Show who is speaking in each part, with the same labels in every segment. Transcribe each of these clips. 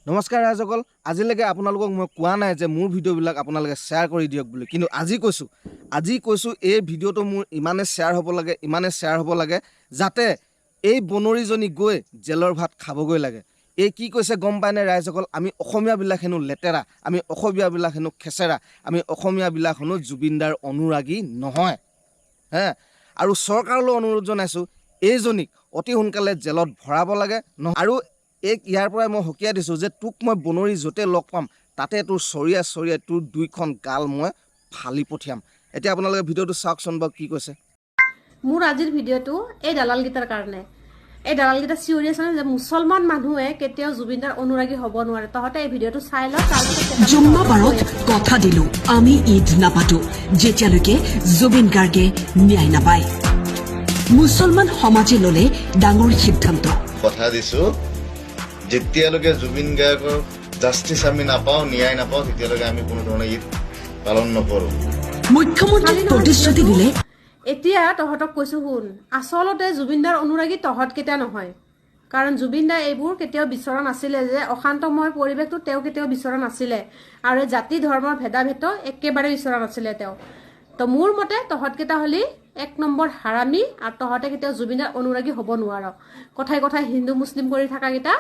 Speaker 1: নমস্কাৰ ৰাইজসকল, আজিলৈকে আপোনালোকক মই কোৱা নাই যে মোৰ ভিডিঅ'বিলাক আপোনালোকে শ্বেয়াৰ কৰি দিয়ক বুলি, কিন্তু আজি কৈছোঁ এই ভিডিঅ'টো মোৰ ইমানে শ্বেয়াৰ হ'ব লাগে যাতে এই বনৰীজনী গৈ জেলৰ ভাত খাবগৈ লাগে। এই কি কৈছে গম পায়নে ৰাইজসকল? আমি অসমীয়াবিলাক হেনো লেতেৰা, আমি অসমীয়াবিলাক হেনো খেচেৰা, আমি অসমীয়াবিলাক হেনো জুবিনদাৰ অনুৰাগী নহয় হে। আৰু চৰকাৰলৈ অনুৰোধ জনাইছোঁ, এইজনীক অতি সোনকালে জেলত ভৰাব লাগে আৰু ইয়াৰ পৰাই মই সকীয়াই দিছোঁ যে তোক মই বনৰী য'তে লগ পাম তাতে তোৰ চৰিয়াই তোৰ দুইখন গাল মই ফালি পঠিয়াম। এতিয়া আপোনালোকে ভিডিঅ'টো চাওকচোন বাৰু কি কৈছে।
Speaker 2: মোৰ আজিৰ ভিডিঅ'টো এই দালালকেইটাৰ কাৰণে। এই দালালকেইটা চিঞৰি আছে যে মুছলমান মানুহে কেতিয়াও জুবিনদাৰ অনুৰাগী হ'ব নোৱাৰে। তহঁতে এই ভিডিঅ'টো চাই ল।
Speaker 3: জুম্মাবাৰত কথা দিলো আমি ঈদ নাপাতো যেতিয়ালৈকে জুবিন গাৰ্গে ন্যায় নাপায়। মুছলমান সমাজে ললে ডাঙৰ সিদ্ধান্ত।
Speaker 4: কথা দিছো যেতিয়ালৈকে জুবিন গাৰ্গৰ জাষ্টিছ আমি নাপাওঁ, ন্যায় নাপাওঁ, তেতিয়ালৈকে আমি কোনো ধৰণৰ ঈদ পালন নকৰোঁ।
Speaker 3: মুখ্যমন্ত্ৰীক প্ৰতিশ্ৰুতি দিলে।
Speaker 2: এতিয়া তহঁতক কৈছো শুন, আচলতে জুবিনদাৰ অনুৰাগী তহঁতকেইটা নহয়। কাৰণ জুবিনদাই এইবোৰ কেতিয়াও বিচৰা নাছিলে, যে অশান্তময় পৰিৱেশটো তেওঁ কেতিয়াও বিচৰা নাছিলে, আৰু জাতি ধৰ্মৰ ভেদাভেদ একেবাৰে বিচৰা নাছিলে তেওঁ। তো মোৰ মতে তহঁতকেইটা হ'লি 1 নম্বৰ হাৰামী, আৰু তহঁতে কেতিয়াও জুবিনদাৰ অনুৰাগী হ'ব নোৱাৰ। কথাই কথাই হিন্দু মুছলিম কৰি থকাকেইটা,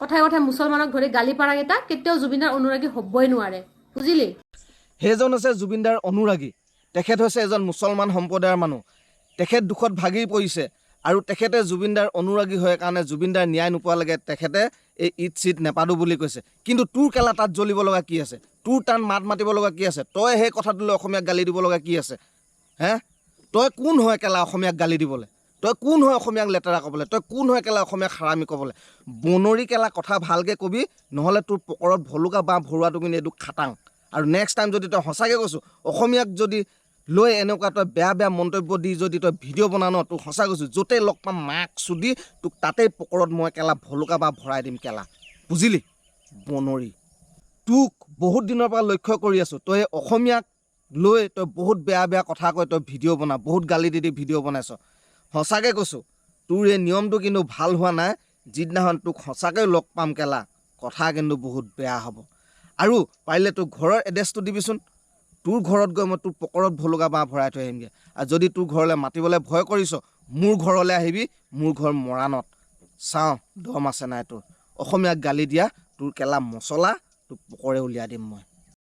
Speaker 2: কথাই কথাই মুছলমানক ধৰি গালি পাৰাকেইটা কেতিয়াও জুবিনদাৰ অনুৰাগী হ'বই নোৱাৰে, বুজিলি?
Speaker 1: সেইজন হৈছে জুবিনদাৰ অনুৰাগী। তেখেত হৈছে এজন মুছলমান সম্প্ৰদায়ৰ মানুহ। তেখেত দুখত ভাগি পৰিছে, আৰু তেখেতে জুবিনদাৰ অনুৰাগী হয় কাৰণে জুবিনদাৰ ন্যায় নোপোৱালৈকে তেখেতে এই ঈদ চিট নেপাতো বুলি কৈছে। কিন্তু তোৰ কেলা তাত জ্বলিব লগা কি আছে? তোৰ তাত মাত মাতিব লগা কি আছে? তই সেই কথাটোলৈ অসমীয়াক গালি দিব লগা কি আছে হে? তই কোন হয় কেলা অসমীয়াক গালি দিবলৈ? তই কোন হয় অসমীয়াক লেতেৰা ক'বলৈ? তই কোন হয় কেলা অসমীয়াক হাৰামি ক'বলৈ? বনৰী কেলা কথা ভালকৈ কবি, নহ'লে তোৰ পকৰত ভলুকা বাঁহ ভৰোৱাটো কিন্তু এইটো খাটাং। আৰু নেক্সট টাইম যদি তই সঁচাকৈ কৈছোঁ অসমীয়াক যদি লৈ এনেকুৱা তই বেয়া মন্তব্য দি যদি তই ভিডিঅ' বনা ন, তোক সঁচা কৈছোঁ য'তেই লগ পাম মাক চুদি তোক তাতেই পকৰত মই কেলা ভলুকা বাঁহ ভৰাই দিম কেলা, বুজিলি? বনৰী তোক বহুত দিনৰ পৰা লক্ষ্য কৰি আছোঁ। তই অসমীয়াক লৈ তই বহুত বেয়া কথা কৈ তই ভিডিঅ' বনা, বহুত গালি দি ভিডিঅ' বনাইছ। সঁচাকৈ কৈছোঁ তোৰ এই নিয়মটো কিন্তু ভাল হোৱা নাই। যিদিনাখন তোক সঁচাকৈ লগ পাম কেলা, কথা কিন্তু বহুত বেয়া হ'ব। আৰু পাৰিলে তোৰ ঘৰৰ এড্ৰেছটো দিবিচোন, তোৰ ঘৰত গৈ মই তোৰ পকৰত ভলুকা বাঁহ ভৰাই থৈ আহিমগৈ। আৰু যদি তোৰ ঘৰলৈ মাতিবলৈ ভয় কৰিছ, মোৰ ঘৰলৈ আহিবি, মোৰ ঘৰ মৰাণত। চাওঁ দম আছে নাই তোৰ। অসমীয়াক গালি দিয়া তোৰ কেলা মছলা তোৰ পকৰে উলিয়াই দিম মই।